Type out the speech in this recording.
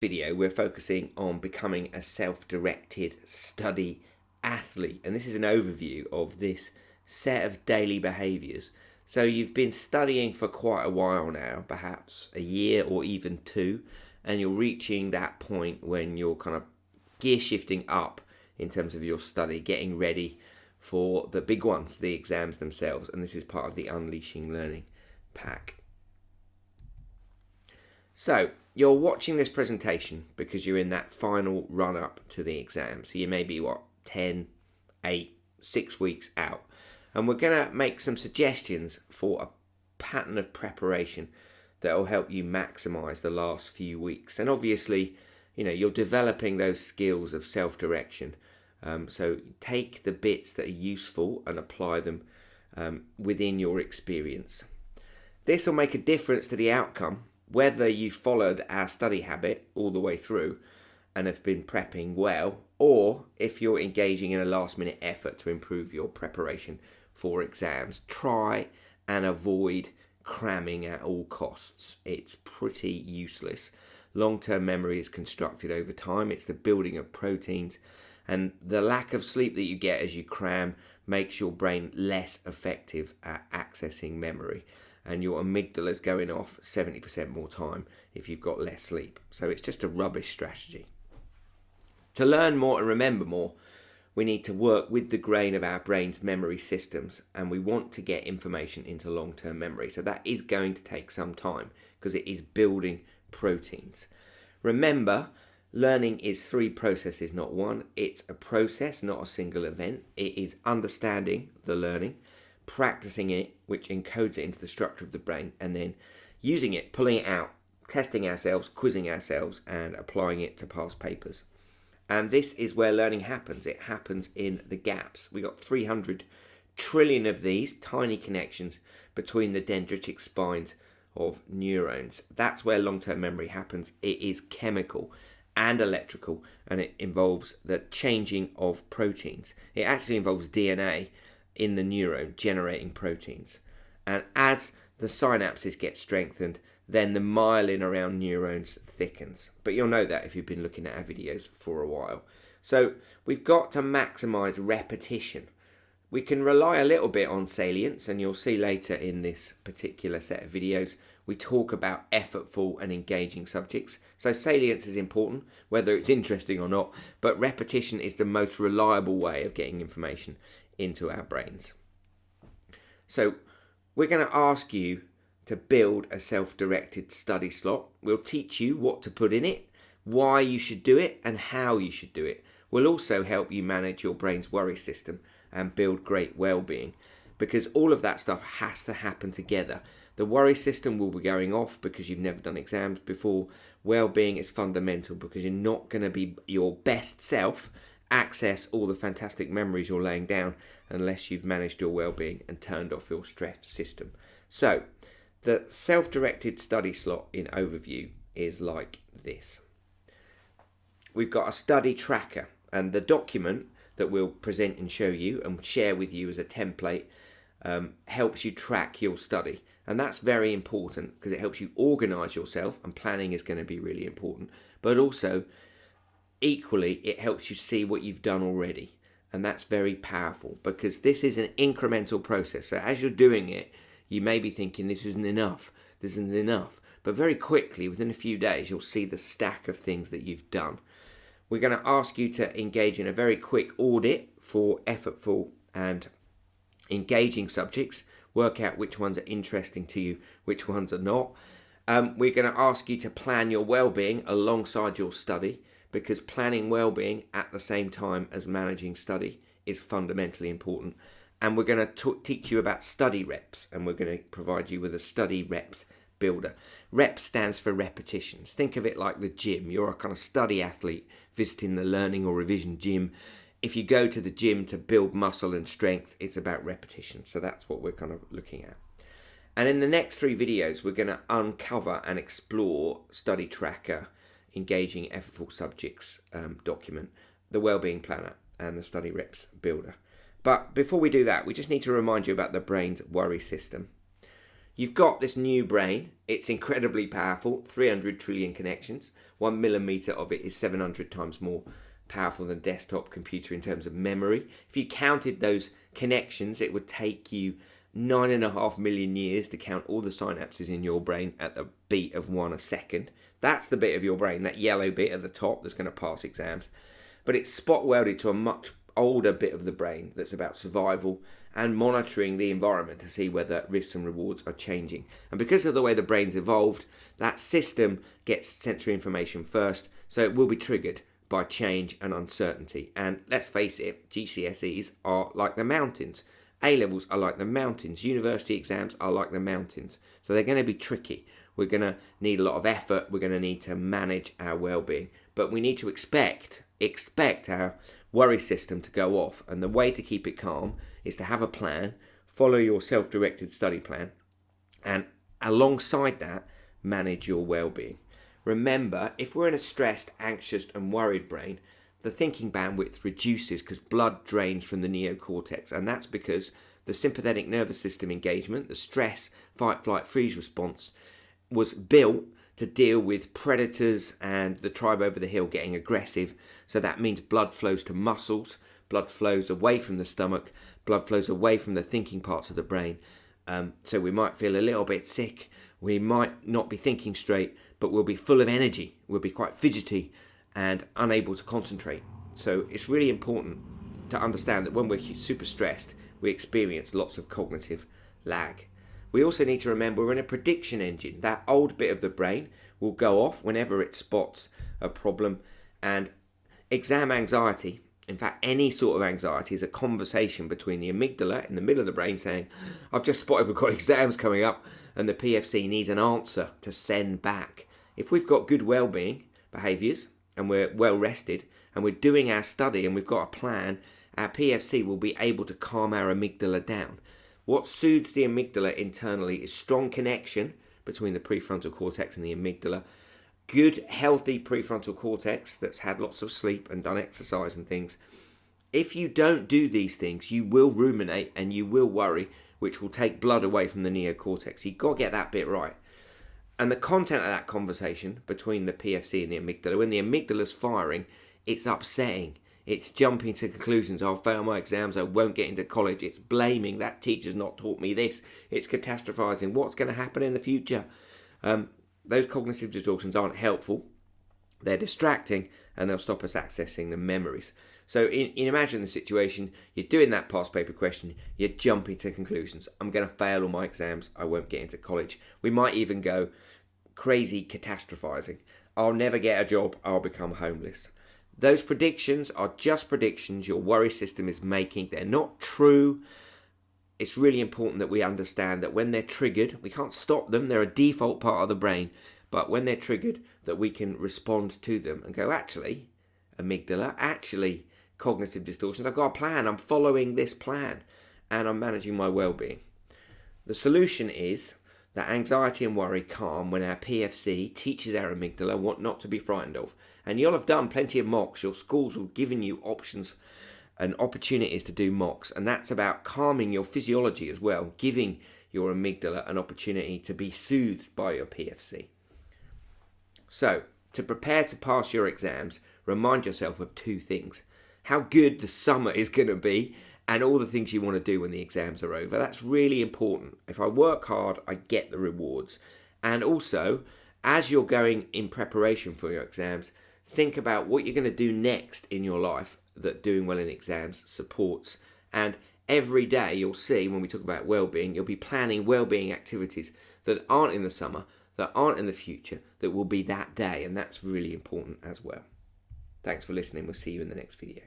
Video, we're focusing on becoming a self-directed study athlete, and this is an overview of this set of daily behaviors. So you've been studying for quite a while now, perhaps a year or even two, and you're reaching that point when you're kind of gear shifting up in terms of your study, getting ready for the big ones, the exams themselves, and this is part of the Unleashing Learning pack. So you're watching this presentation because you're in that final run-up to the exam. So you may be, 10, 8, 6 weeks out. And we're going to make some suggestions for a pattern of preparation that will help you maximize the last few weeks. And obviously, you're developing those skills of self-direction. So take the bits that are useful and apply them within your experience. This will make a difference to the outcome, whether you followed our study habit all the way through and have been prepping well, or if you're engaging in a last-minute effort to improve your preparation for exams. Try and avoid cramming at all costs. It's pretty useless. Long-term memory is constructed over time. It's the building of proteins, and the lack of sleep that you get as you cram makes your brain less effective at accessing memory. And your amygdala is going off 70% more time if you've got less sleep. So it's just a rubbish strategy. To learn more and remember more, we need to work with the grain of our brain's memory systems, and we want to get information into long-term memory. So that is going to take some time because it is building proteins. Remember, learning is 3 processes, not 1. It's a process, not a single event. It is understanding the learning, practicing it, which encodes it into the structure of the brain, and then using it, pulling it out, testing ourselves, quizzing ourselves, and applying it to past papers. And this is where learning happens. It happens in the gaps. We got 300 trillion of these tiny connections between the dendritic spines of neurons. That's where long-term memory happens. It is chemical and electrical, and it involves the changing of proteins. It actually involves DNA in the neuron generating proteins. And as the synapses get strengthened, then the myelin around neurons thickens. But you'll know that if you've been looking at our videos for a while. So we've got to maximize repetition. We can rely a little bit on salience, and you'll see later in this particular set of videos, we talk about effortful and engaging subjects. So salience is important, whether it's interesting or not, but repetition is the most reliable way of getting information into our brains. So we're going to ask you to build a self-directed study slot. We'll teach you what to put in it, why you should do it, and how you should do it. We'll also help you manage your brain's worry system and build great well-being, because all of that stuff has to happen together. The worry system will be going off because you've never done exams before. Well-being is fundamental because you're not going to be your best self, access all the fantastic memories you're laying down, unless you've managed your well-being and turned off your stress system. So the self-directed study slot in overview is like this. We've got a study tracker, and the document that we'll present and show you and share with you as a template helps you track your study. And that's very important because it helps you organise yourself, and planning is going to be really important. But also, equally, it helps you see what you've done already. And that's very powerful because this is an incremental process. So as you're doing it, you may be thinking, this isn't enough. But very quickly, within a few days, you'll see the stack of things that you've done. We're going to ask you to engage in a very quick audit for effortful and engaging subjects. Work out which ones are interesting to you, which ones are not. We're going to ask you to plan your well-being alongside your study, because planning well-being at the same time as managing study is fundamentally important. And we're going to teach you about study reps, and we're going to provide you with a study reps builder. Reps stands for repetitions. Think of it like the gym. You're a kind of study athlete visiting the learning or revision gym. If you go to the gym to build muscle and strength, it's about repetition. So that's what we're kind of looking at. And in the next 3 videos, we're going to uncover and explore study tracker, engaging effortful subjects document, the wellbeing planner, and the study reps builder. But before we do that, we just need to remind you about the brain's worry system. You've got this new brain. It's incredibly powerful, 300 trillion connections. 1 millimeter of it is 700 times more powerful than a desktop computer in terms of memory. If you counted those connections, it would take you 9.5 million years to count all the synapses in your brain at the beat of 1 a second. That's the bit of your brain, that yellow bit at the top that's going to pass exams. But it's spot welded to a much older bit of the brain that's about survival and monitoring the environment to see whether risks and rewards are changing. And because of the way the brain's evolved, that system gets sensory information first, so it will be triggered by change and uncertainty. And let's face it, GCSEs are like the mountains. A-levels are like the mountains. University exams are like the mountains. So they're going to be tricky. We're going to need a lot of effort. We're going to need to manage our well-being. But we need to expect our worry system to go off. And the way to keep it calm is to have a plan, follow your self-directed study plan, and alongside that, manage your well-being. Remember, if we're in a stressed, anxious and worried brain, the thinking bandwidth reduces because blood drains from the neocortex, and that's because the sympathetic nervous system engagement, the stress, fight, flight, freeze response, was built to deal with predators and the tribe over the hill getting aggressive. So that means blood flows to muscles, blood flows away from the stomach, blood flows away from the thinking parts of the brain. So we might feel a little bit sick, we might not be thinking straight, but we'll be full of energy, we'll be quite fidgety and unable to concentrate. So it's really important to understand that when we're super stressed, we experience lots of cognitive lag. We also need to remember we're in a prediction engine. That old bit of the brain will go off whenever it spots a problem. And exam anxiety, in fact, any sort of anxiety, is a conversation between the amygdala in the middle of the brain saying, I've just spotted we've got exams coming up, and the PFC needs an answer to send back. If we've got good well-being behaviours and we're well rested and we're doing our study and we've got a plan, our PFC will be able to calm our amygdala down. What soothes the amygdala internally is strong connection between the prefrontal cortex and the amygdala, good healthy prefrontal cortex that's had lots of sleep and done exercise and things. If you don't do these things, you will ruminate and you will worry, which will take blood away from the neocortex. You've got to get that bit right. And the content of that conversation between the PFC and the amygdala, when the amygdala's firing, it's upsetting. It's jumping to conclusions. I'll fail my exams. I won't get into college. It's blaming that teacher's not taught me this. It's catastrophizing. What's going to happen in the future? Those cognitive distortions aren't helpful. They're distracting and they'll stop us accessing the memories. So imagine the situation. You're doing that past paper question. You're jumping to conclusions. I'm going to fail all my exams. I won't get into college. We might even go crazy catastrophizing. I'll never get a job. I'll become homeless. Those predictions are just predictions your worry system is making. They're not true. It's really important that we understand that when they're triggered, we can't stop them. They're a default part of the brain. But when they're triggered, that we can respond to them and go, actually, amygdala, actually, cognitive distortions, I've got a plan. I'm following this plan and I'm managing my well-being. The solution is that anxiety and worry calm when our PFC teaches our amygdala what not to be frightened of. And you'll have done plenty of mocks. Your schools will have given you options and opportunities to do mocks. And that's about calming your physiology as well, giving your amygdala an opportunity to be soothed by your PFC. So, to prepare to pass your exams, remind yourself of two things. How good the summer is going to be and all the things you want to do when the exams are over. That's really important. If I work hard, I get the rewards. And also, as you're going in preparation for your exams, think about what you're going to do next in your life that doing well in exams supports. And every day you'll see, when we talk about well-being, you'll be planning well-being activities that aren't in the summer, that aren't in the future, that will be that day. And that's really important as well. Thanks for listening. We'll see you in the next video.